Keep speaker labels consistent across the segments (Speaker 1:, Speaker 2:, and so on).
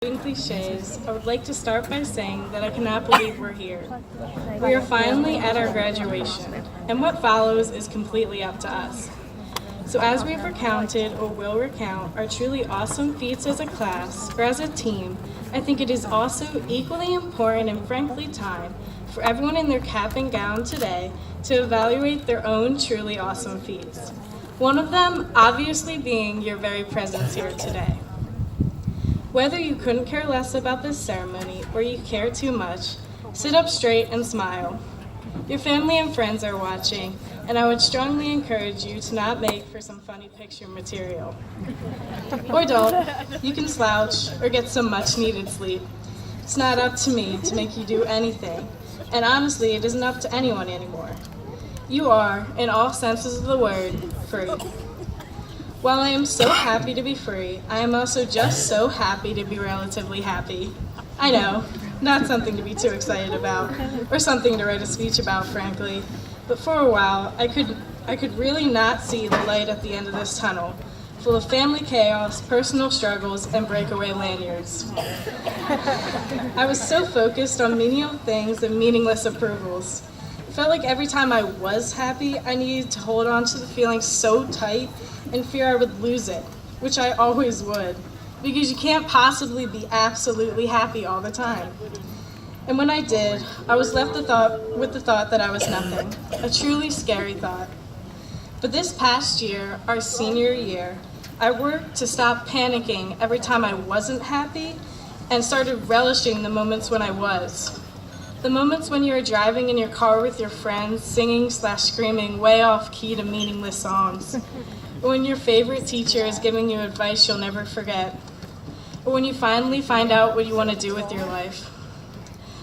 Speaker 1: Cliches, I would like to start by saying that I cannot believe we're here. We are finally at our graduation, and what follows is completely up to us. So as we've recounted or will recount our truly awesome feats as a class or as a team, I think it is also equally important and frankly time for everyone in their cap and gown today to evaluate their own truly awesome feats. One of them obviously being your very presence here today. Whether you couldn't care less about this ceremony or you care too much, sit up straight and smile. Your family and friends are watching, and I would strongly encourage you to not make for some funny picture material. Or don't. You can slouch or get some much needed sleep. It's not up to me to make you do anything, and honestly, it isn't up to anyone anymore. You are, in all senses of the word, free. While I am so happy to be free, I am also just so happy to be relatively happy. I know, not something to be too excited about, or something to write a speech about, frankly, but for a while, I could really not see the light at the end of this tunnel, full of family chaos, personal struggles, and breakaway lanyards. I was so focused on menial things and meaningless approvals. It felt like every time I was happy, I needed to hold on to the feeling so tight and fear I would lose it, which I always would, because you can't possibly be absolutely happy all the time. And when I did, I was left with the thought that I was nothing, a truly scary thought. But this past year, our senior year, I worked to stop panicking every time I wasn't happy and started relishing the moments when I was. The moments when you are driving in your car with your friends, singing/screaming way off key to meaningless songs. Or when your favorite teacher is giving you advice you'll never forget. Or when you finally find out what you want to do with your life.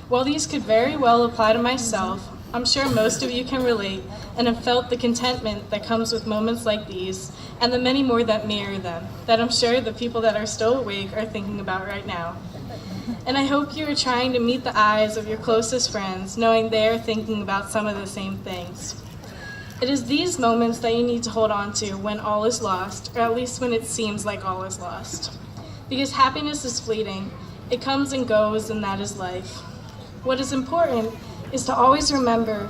Speaker 1: While these could very well apply to myself, I'm sure most of you can relate and have felt the contentment that comes with moments like these and the many more that mirror them, that I'm sure the people that are still awake are thinking about right now. And I hope you are trying to meet the eyes of your closest friends, knowing they are thinking about some of the same things. It is these moments that you need to hold on to when all is lost, or at least when it seems like all is lost. Because happiness is fleeting, it comes and goes, and that is life. What is important is to always remember,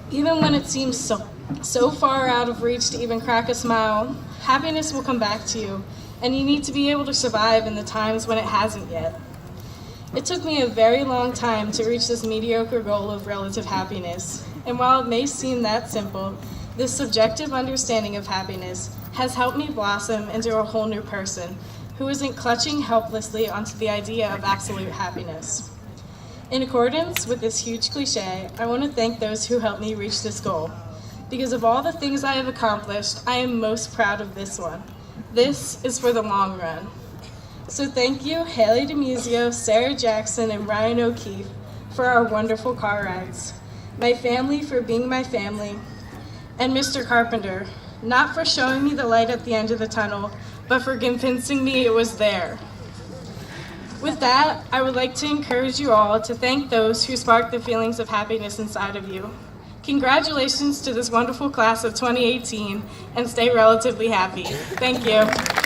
Speaker 1: even when it seems so far out of reach to even crack a smile, happiness will come back to you, and you need to be able to survive in the times when it hasn't yet. It took me a very long time to reach this mediocre goal of relative happiness, and while it may seem that simple, this subjective understanding of happiness has helped me blossom into a whole new person who isn't clutching helplessly onto the idea of absolute happiness. In accordance with this huge cliche, I want to thank those who helped me reach this goal. Because of all the things I have accomplished, I am most proud of this one. This is for the long run. So thank you, Haley DeMuzio, Sarah Jackson, and Ryan O'Keefe for our wonderful car rides. My family for being my family, and Mr. Carpenter, not for showing me the light at the end of the tunnel, but for convincing me it was there. With that, I would like to encourage you all to thank those who sparked the feelings of happiness inside of you. Congratulations to this wonderful class of 2018, and stay relatively happy. Thank you.